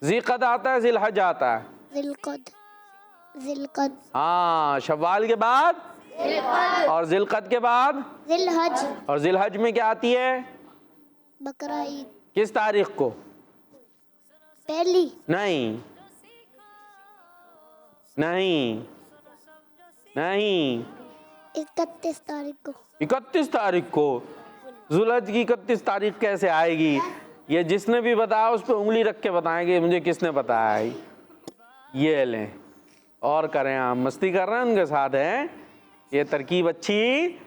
ज़िलक़द आता है, ज़िलहज आता है? ज़िलक़द। हाँ, शव्वाल के बाद और ज़िलक़द के बाद ज़िलहज। और ज़िलहज में क्या आती है? बकरा ईद। किस तारीख को? पहली। नहीं नहीं नहीं, 31 तारीख को। 31 तारीख को? ज़ुलहज की 31 तारीख कैसे आएगी? ये जिसने भी बताया उस पर उंगली रख के बताएंगे मुझे किसने बताया है। ये लें और करें, आप मस्ती कर रहे हैं उनके साथ हैं, ये तरकीब अच्छी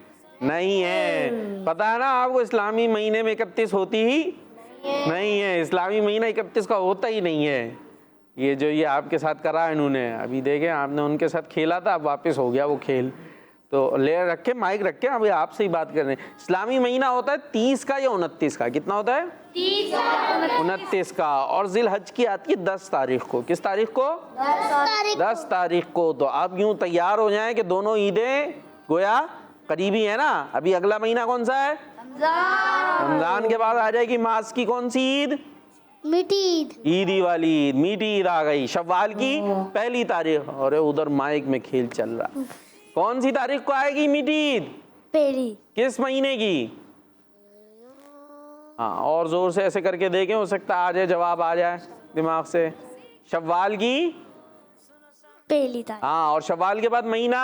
नहीं है। पता है ना आपको इस्लामी महीने में 31 होती ही नहीं है, इस्लामी महीना 31 का होता ही नहीं है। ये जो ये आपके साथ करा इन्होंने, अभी देखें आपने उनके साथ खेला था, अब वापस हो गया वो खेल। तो ले रखे, माइक रखे, अभी आपसे ही बात कर रहे हैं। इस्लामी महीना होता है 30 का या 29 का? कितना होता है? 29 का। और ज़िलहज की आती है 10 तारीख को। किस तारीख को? 10 तारीख को। तो आप यूं तैयार हो जाएं कि दोनों ईदें गोया करीबी है ना। अभी अगला महीना कौन सा है? रमजान के बाद आ जाएगी मास की कौन सी ईद? मीठी ईद। ईदी वाली ईद, मीठी ईद आ गई। शव्वाल की पहली तारीख। और उधर माइक में खेल चल रहा। कौन सी तारीख को आएगी मीठी ईद? पहली। किस महीने की? हाँ, और जोर से ऐसे करके देखें, हो सकता आ जाए, जवाब आ जाए दिमाग से। शव्वाल की पहली तारीख। हाँ, और शव्वाल के बाद महीना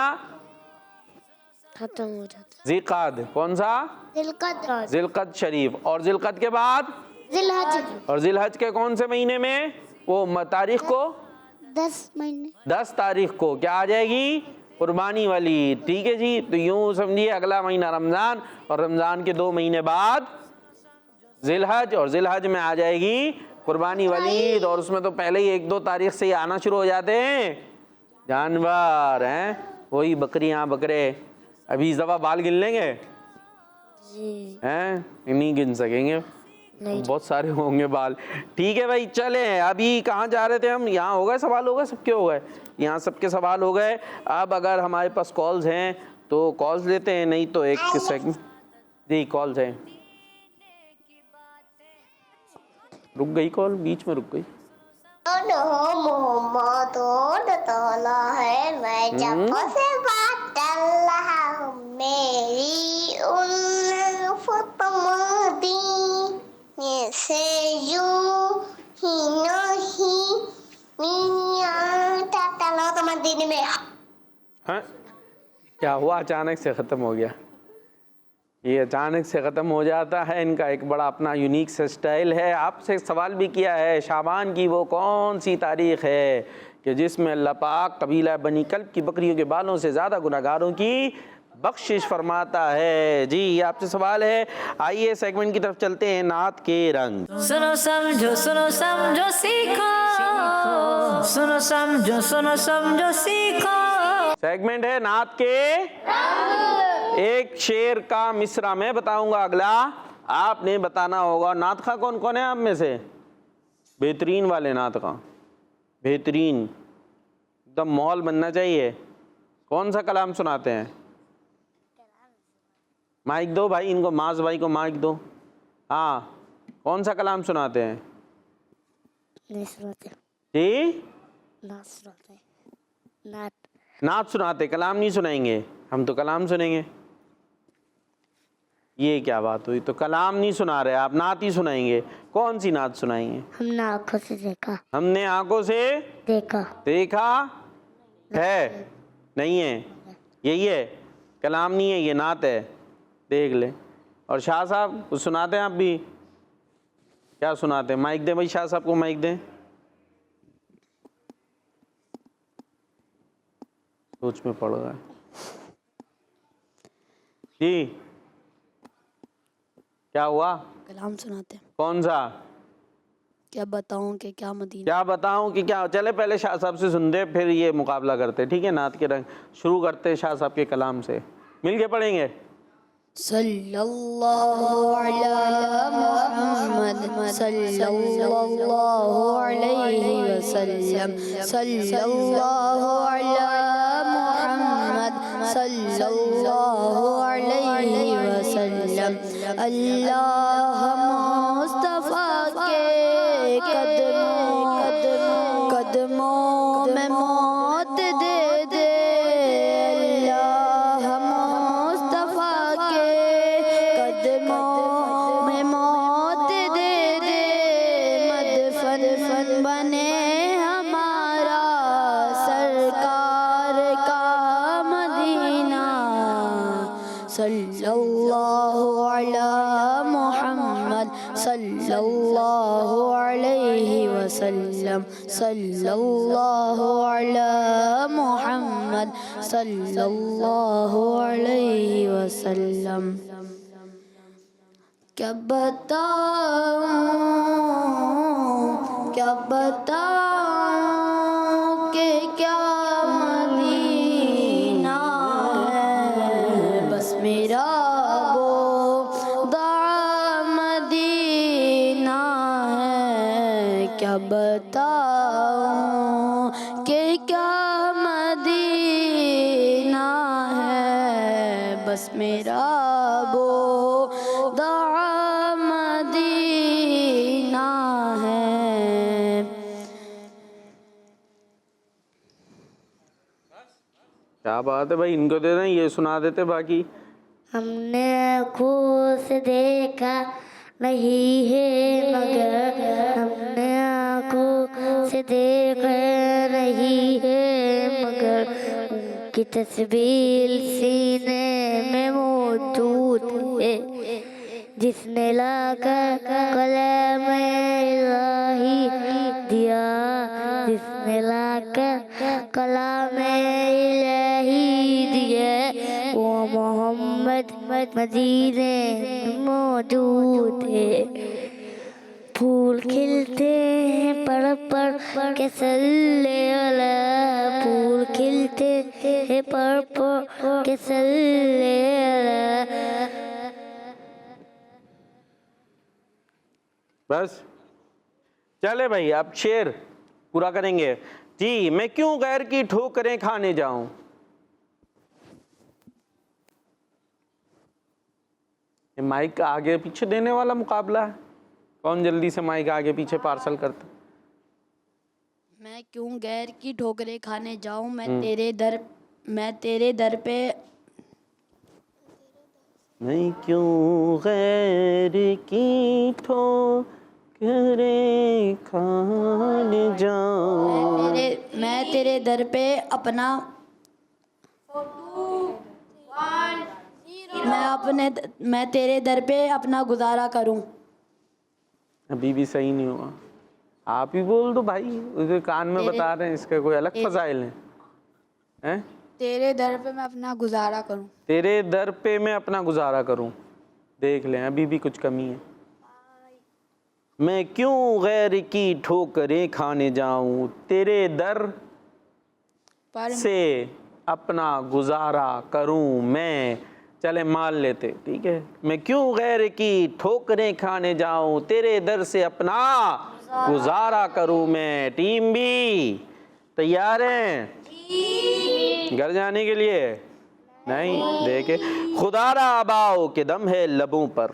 खत्म हो जाता। ज़िलक़द। कौन सा? ज़िलक़द। ज़िलक़द शरीफ। और ज़िलक़द के बाद ज़िलहज। और ज़िलहज के कौन से महीने में? वो तारीख को 10 महीने। 10 तारीख को क्या आ जाएगी? कुर्बानी वाली। ठीक है जी। तो यूं समझिए अगला महीना रमज़ान, और रमज़ान के 2 महीने बाद ज़िलहज, और ज़िलहज में आ जाएगी कुर्बानी वाली ईद। और उसमें तो पहले ही 1-2 तारीख से ही आना शुरू हो जाते हैं जानवर हैं, वही बकरियां बकरे। अभी ज़बा बाल गिन लेंगे हैं? नहीं गिन सकेंगे, बहुत सारे होंगे बाल। ठीक है भाई, चले अभी कहाँ जा रहे थे हम? यहाँ हो गए सवाल, हो गए सबके, हो गए यहाँ सबके सवाल हो गए। अब अगर हमारे पास कॉल्स हैं तो कॉल्स लेते हैं, नहीं तो एक सेकंड जी, कॉल्स हैं। रुक गई कॉल, बीच में रुक गई। मोहम्मद है, मैं जब से बात कर रहा हूँ, मेरी उल्फत मदीने से यूं ही नहीं तो मदीने में। हाँ, क्या हुआ? अचानक से ख़त्म हो गया। ये अचानक से ख़त्म हो जाता है, इनका एक बड़ा अपना यूनिक सा स्टाइल है। आपसे सवाल भी किया है, शाबान की वो कौन सी तारीख़ है कि जिसमें अल्लाह पाक कबीला बनी कल्ब की बकरियों के बालों से ज़्यादा गुनहगारों की बख्शिश फरमाता है? जी, आपसे सवाल है। आइए सेगमेंट की तरफ चलते हैं, नात के रंग। सुनो समझो सीखो, सुनो समझो सीखो। सेगमेंट है नात के एक शेर का मिसरा मैं बताऊंगा, अगला आपने बताना होगा। नात खा कौन कौन है आप में से? बेहतरीन वाले नात खा, बेहतरीन, एकदम माहौल बनना चाहिए। कौन सा कलाम सुनाते हैं? माइक दो भाई इनको, माज भाई को माइक दो। हाँ, कौन सा कलाम सुनाते हैं? नहीं सुनाते जी, नात सुनाते। नात नात सुनाते, कलाम नहीं सुनाएंगे। हम तो कलाम सुनेंगे। ये क्या बात हुई? तो कलाम नहीं सुना रहे आप, नात ही सुनाएंगे। कौन सी नात सुनाएंगे? हमने आंखों से देखा। हमने आंखों से देखा है, नहीं है, यही है, कलाम नहीं है, ये नात है। देख ले। और शाह साहब कुछ सुनाते हैं आप भी? क्या सुनाते हैं? माइक दें भाई, शाह साहब को माइक दें। सोच में पड़ रहा है जी, क्या हुआ? कलाम सुनाते हैं। कौन सा? क्या बताऊं कि क्या मदीना, क्या बताऊं कि क्या? चले पहले शाह साहब से सुनते, फिर ये मुकाबला करते। ठीक है, नात के रंग शुरू करते शाह साहब के कलाम से, मिलके पढ़ेंगे। सल्लल्लाहु अलैहि मुहम्मद सल्लल्लाहु अलैहि वसल्लम, सल्लल्लाहु अलैहि मुहम्मद सल्लल्लाहु अलैहि वसल्लम। सल्लल्लाहु अला मुहम्मद सल्लल्लाहु अलैहि वसल्लम सल्लल्लाहु अला मुहम्मद सल्लल्लाहु अलैहि वसल्लम। क्या बताऊं कि क्या मदीना है, बस मेरा वो मदीना है। क्या बताऊं कि क्या मदीना है, बस मेरा वो मदीना है। क्या बात है भाई, इनको दे दें, ये सुना देते बाकी। हमने आँखों से देखा नहीं है मगर, हमने आँखों से देखा नहीं है मगर, उनकी तस्वीर सीने में मौजूद है। जिसने लाकर कलाम इलाही दिया, जिसने लाकर कलाम इलाही दिया, वो मोहम्मद मदीने में मौजूद है। फूल खिलते हैं पर के सल्ले अला, फूल खिलते हैं पर के सल्ले अला। बस चले भाई, अब शेर पूरा करेंगे जी। मैं क्यों गैर की ठोकरें खाने जाऊं। ये माइक आगे पीछे देने वाला मुकाबला है, कौन जल्दी से माइक आगे पीछे पार्सल करता। मैं क्यों गैर की ठोकरें खाने जाऊं, मैं तेरे दर पे। मैं क्यों गैर की ठोकरें खाने जाऊं। मैं तेरे दर पे अपना मैं तेरे दर पे अपना गुजारा करूं। अभी भी सही नहीं हुआ, आप ही बोल दो भाई, उसके कान में बता रहे हैं, इसका कोई अलग फजाइल है हैं? तेरे दर पे मैं अपना गुजारा करूं। तेरे दर पे मैं अपना गुजारा करूं, देख लें अभी भी कुछ कमी है। मैं क्यों गैर की ठोकरें खाने जाऊं, तेरे दर से अपना गुजारा करूं मैं। चले मान लेते, ठीक है। मैं क्यों गैर की ठोकरें खाने जाऊं, तेरे दर से अपना गुजारा करूं मैं। टीम भी तैयार हैं घर जाने के लिए? नहीं, देखे खुदारा आबाओ के दम है लबों पर,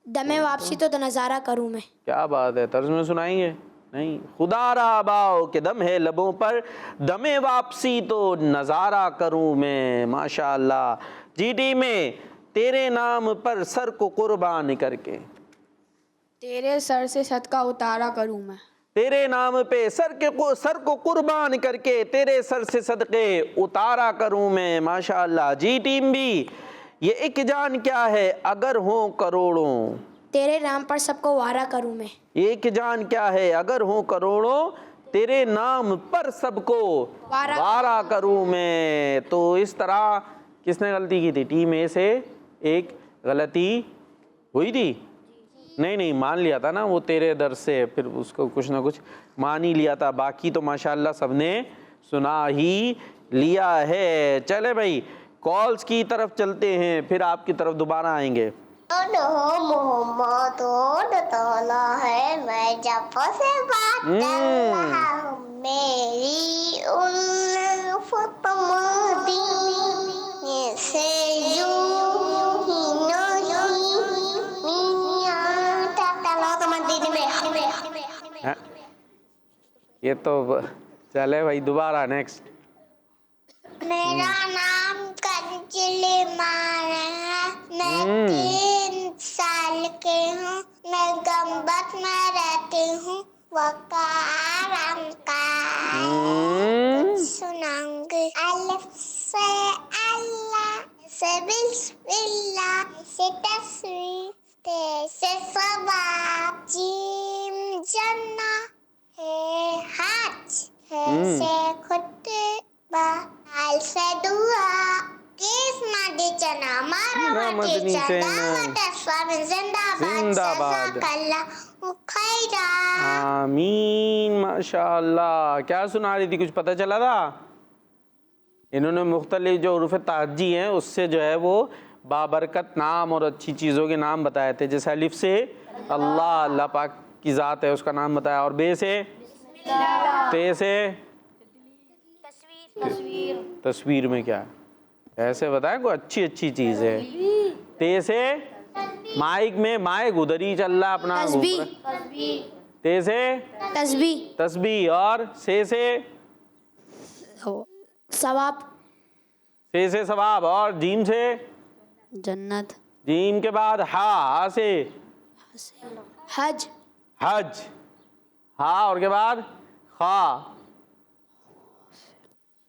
दमे वापसी तो नज़ारा करूं मैं। क्या बात है, तर्ज में सुनाएंगे? नहीं, खुदारा आबाओ के दम है लबों पर, दमे वापसी तो नज़ारा करूं मैं। माशाअल्लाह। जीडी में तेरे नाम पर सर को कुर्बान करके, तेरे सर से सदका उतारा करूं मैं। तेरे नाम पे सर को कुर्बान करके, तेरे सर से सदके उतारा करूं मैं। माशाअल्लाह। जी टीम भी, ये एक जान क्या है अगर हो करोड़ों, तेरे नाम पर सबको वारा करूं मैं। एक जान क्या है अगर हो करोड़ों, तेरे नाम पर सबको वारा करूं मैं। तो इस तरह किसने गलती की थी? टीम ए से एक गलती हुई थी। नहीं, मान लिया था ना वो तेरे दर से, फिर उसको कुछ ना कुछ मान ही लिया था। बाकी तो माशाअल्लाह सबने सुना ही लिया है। चले भाई, कॉल्स की तरफ चलते हैं, फिर आपकी तरफ दोबारा आएंगे। मोहम्मद है, मैं जब से बात कर रहा हूँ, मेरी उल्फत मदीने से यूं ही नहीं। ये तो चले भाई, दोबारा नेक्स्ट। मेरा नाम कंचली मारा है, मैं 3 साल की हूँ, मैं गंबत में रहती हूँ, वकार का सुनाऊंगी। अलिफ से अल्लाह से बिल से तस्वीर, ते से सवाब, जीम जन्ना है हज, है से खुतबा, आल से दुआ, किस मादी चना मारा मादी चना, दावत स्वामी जिंदाबाद, जिंदाबाद। जज़ाकल्लाहु खैरा। आमीन, माशाअल्लाह। क्या सुना रही थी, कुछ पता चला था? इन्होंने मुख्तलिफ जो उरूफ ताजी हैं उससे जो है वो बाबरकत नाम और अच्छी चीज़ों के नाम बताए थे। जैसे अलिफ से अल्लाह, अल्लाह पाक की ज़ात है, उसका नाम बताया। और बे से, ते से तस्वीर में क्या है ऐसे बताया, कोई अच्छी अच्छी चीज़ है। ते से माइक में, माइक उधर ही चल रहा अपना। ते से तस्बीह। और से सवाब, से सवाब। और जीम से जन्नत, जीम के बाद हा से हज, हज, हा और के बाद खा,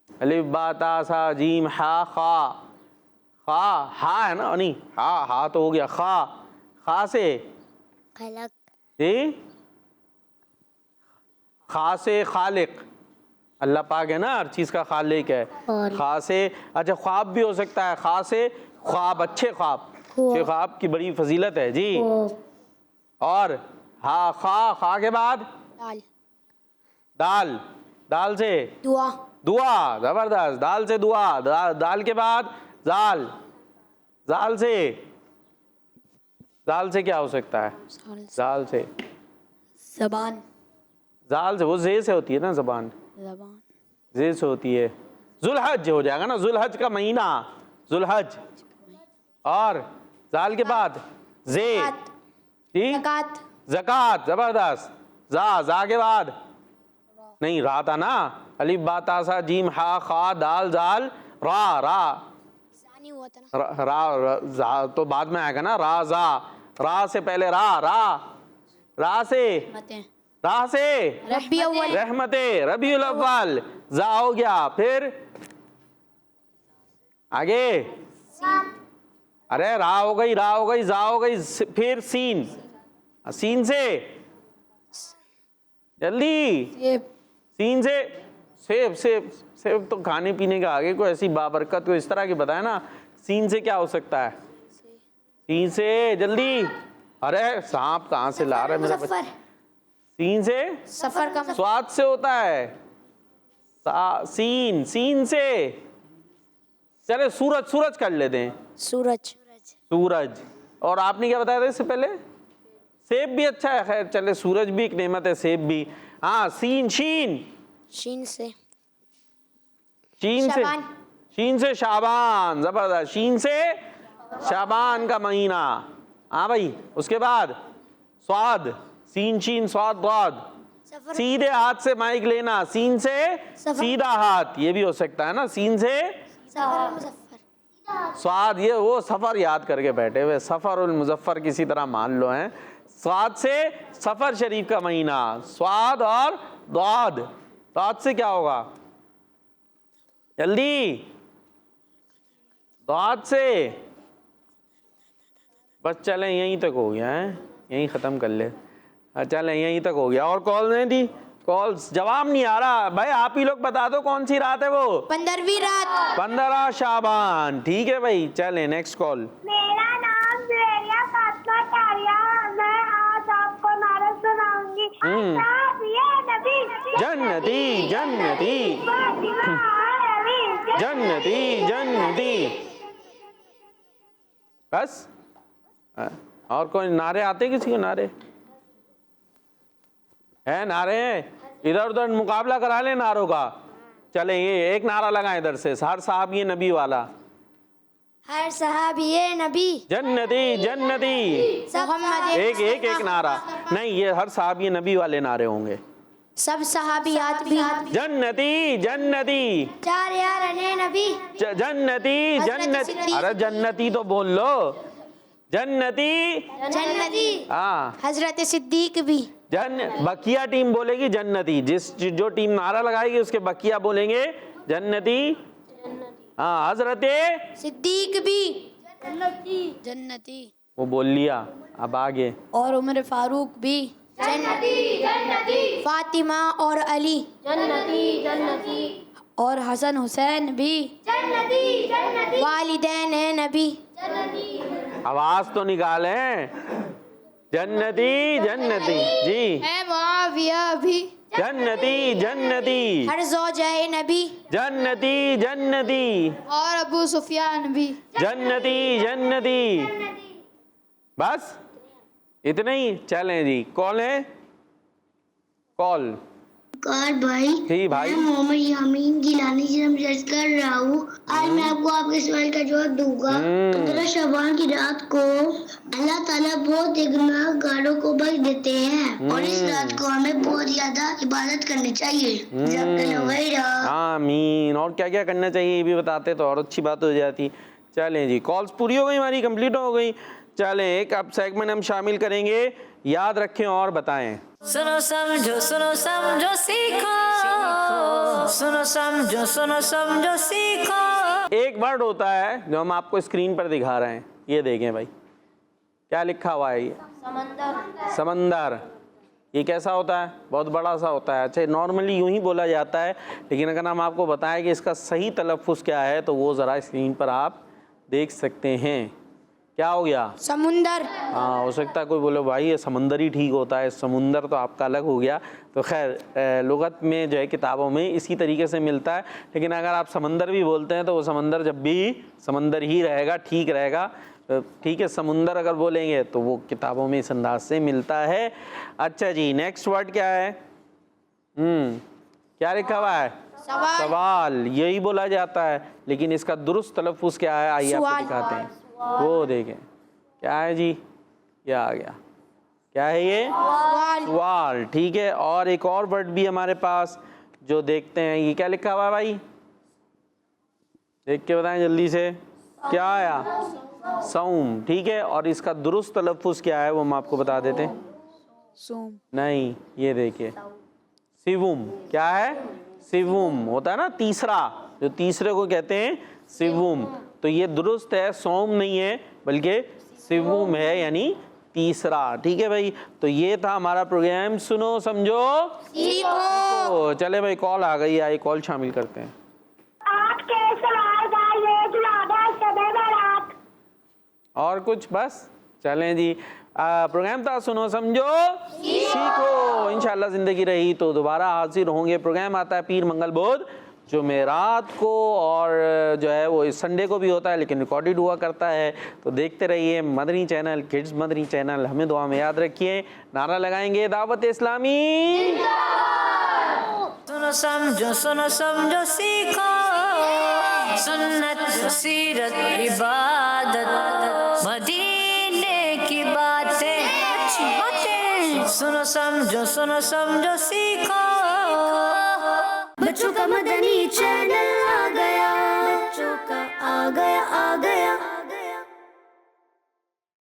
अलिफ बा ता सा जीम हा खा, खा हा है ना, नहीं हा तो हो गया। खा से खलक, जी, खा से खालिक, अल्लाह पाक है ना, हर चीज़ का खालिक है। खा से, अच्छा ख्वाब भी हो सकता है। खा से ख्वाब, अच्छे ख्वाब की बड़ी फजीलत है जी। और हा खा के बाद दाल, दाल से दुआ, जबरदस्त। दाल से दुआ, दाल के बाद जाल, जाल से क्या हो सकता है? जाल से जबान, जाल से, वो जे से होती है ना जबान, जे से होती है। जुलहज हो जाएगा ना, जुलहज का महीना, जुलहज। और जाल के बाद जे, जी, ज़कात, जबरदस्त। जा के बाद नहीं, रा था ना, अलिफ बा ता सा जीम हा खा दाल जाल रा तो बाद में आएगा ना। रा से पहले रा से रहमते, रबीउल अव्वल, जा हो गया। फिर आगे, अरे रा हो गई, जा हो गई। फिर सीन से जल्दी, सीन से सेब तो खाने पीने का। आगे कोई ऐसी बाबरकत को इस तरह की बताया ना। सीन से क्या हो सकता है? सीन से जल्दी, अरे सांप कहाँ से ला रहा है मेरा बच्चा? सीन से सफर का स्वाद से होता है। सीन से चले, सूरज कर लेते हैं। सूरज। और आपने क्या बताया था इससे पहले? सेब भी अच्छा है। खैर चले, सूरज भी एक नेमत है, सेब भी। हाँ, शीन से शाबान, जबरदस्त। शीन से शाबान का महीना। हाँ भाई, उसके बाद स्वाद, सीन स्वाद द्वाद। सीधे हाथ से माइक लेना, सीन से सीधा हाथ, ये भी हो सकता है ना। सीन से स्वाद, ये वो सफर याद करके बैठे हुए, सफर उल मुजफ्फर किसी तरह मान लो हैं। स्वाद से सफर शरीफ का महीना, स्वाद और द्वाद। द्वाद से क्या होगा? जल्दी, द्वाद से। बस चलें, यहीं तक हो गया है, यहीं ख़त्म कर ले। चलें, यहीं तक हो गया। और कॉल नहीं थी, कॉल्स जवाब नहीं आ रहा। भाई आप ही लोग बता दो कौन सी रात है वो? 15वीं रात, 15 शाबान। ठीक है भाई, चलें नेक्स्ट कॉल। मेरा नाम जुवेरिया फातिमा तारिया, मैं आज आपको नारा सुनाऊंगी। साहब ये नबी जन्नती जन्नती जन्नती। बस, और कोई नारे आते किसी को? नारे है, नारे हैं? इधर उधर मुकाबला करा ले नारों का। चले, ये एक नारा लगाए इधर से, हर साहब ये नबी वाला। हर सहाबिये नबी जन्नती। एक नारा नहीं, ये हर साहब ये नबी वाले नारे होंगे। सब सहाबियात भी जन्नती। चार यार ने नबी जन्नती। अरे जन्नती तो बोल लो, जन्नती। हाँ, हजरत सिद्दीक भी। बकिया टीम बोलेगी जन्नती, जो टीम नारा लगाएगी उसके बकिया बोलेंगे जन्नती। हाँ, हजरत सिद्दीक भी जन्नती। वो बोल लिया, अब आगे। और उमर फारूक भी जन्नती। फातिमा और अली जन्नती। और हसन हुसैन भी जन्नती। वालिदैन नबी आवाज तो निकालें। जन्नती जन्नती जी। मुआविया भी जन्नती जन्नती। हर ज़ौजाए नबी जन्नती जन्नती। और अबू सुफियान भी जन्नती जन्नती। बस इतना ही? चलें जी, कौन है? कॉल कार भाई। जी भाई। मैं मोहम्मद यामीन गिलानी से जज कर रहा हूँ। आज मैं आपको आपके सवाल का जवाब दूंगा। 15 शबान की रात को अल्लाह ताला बहुत गुनाहगारों को बख्श देते हैं और इस रात को हमें बहुत ज्यादा इबादत करनी चाहिए। आमीन। और क्या क्या करना चाहिए ये भी बताते तो और अच्छी बात हो जाती। चलें जी, कॉल्स पूरी हो गई हमारी, कंप्लीट हो गई। चलें एक अब सेगमेंट हम शामिल करेंगे, याद रखें और बताएं। सुनो समझो सीखो। सुनो समझो सीखो। एक वर्ड होता है जो हम आपको स्क्रीन पर दिखा रहे हैं, ये देखें भाई, क्या लिखा हुआ है? ये समंदर। ये कैसा होता है? बहुत बड़ा सा होता है। अच्छा, नॉर्मली यूं ही बोला जाता है, लेकिन अगर हम आपको बताएं कि इसका सही तलफ़्फ़ुज़ क्या है तो वो ज़रा स्क्रीन पर आप देख सकते हैं। क्या हो गया? समुंदर। हाँ, हो सकता है कोई बोले भाई ये समंदर ही ठीक होता है, समुंदर तो आपका अलग हो गया। तो खैर लुगत में जो है किताबों में इसी तरीके से मिलता है, लेकिन अगर आप समंदर भी बोलते हैं तो वो समंदर जब भी समंदर ही रहेगा, ठीक रहेगा। ठीक है, समुंदर अगर बोलेंगे तो वो किताबों में इस अंदाज से मिलता है। अच्छा जी, नेक्स्ट वर्ड क्या है? क्या लिखा हुआ है? सवाल। यही बोला जाता है, लेकिन इसका दुरुस्त तलफ़्फ़ुज़ क्या है? आइए आपको दिखाते हैं। वो देखें क्या है जी, क्या आ गया? क्या है ये? सवाल। ठीक है, और एक और वर्ड भी हमारे पास जो देखते हैं, ये क्या लिखा हुआ है भाई? देख के बताएं जल्दी से, क्या आया? सौम। ठीक है, और इसका दुरुस्त तलफ़्फ़ुज़ क्या है वो हम आपको बता देते हैं। सोम नहीं, ये देखिए सिवुम। क्या है? सिवुम होता है ना तीसरा, जो तीसरे को कहते हैं सिवुम। तो ये दुरुस्त है, सोम नहीं है बल्कि सिवुम है, यानी तीसरा। ठीक है भाई, तो ये था हमारा प्रोग्राम सुनो समझो सीखो। चले भाई, कॉल आ गई, आई कॉल शामिल करते हैं। आपके सवाल का ये जवाब है शब बारात। और कुछ? बस चलें जी, प्रोग्राम था सुनो समझो सीखो। इंशाल्लाह ज़िंदगी रही तो दोबारा हाजिर होंगे। प्रोग्राम आता है पीर मंगल बुध जुमेरात को, और जो है वो इस संडे को भी होता है, लेकिन रिकॉर्डेड हुआ करता है। तो देखते रहिए Madani channel, kids Madani channel. हमें दुआ में याद रखिए, नारा लगाएंगे दावत इस्लामी। सुनो समझो सीखो। सुन्नत सीरत इबादत मदीने की बातें। सुनो समझो सीखो। बच्चों का मदनी चैनल आ गया, बच्चों का आ गया।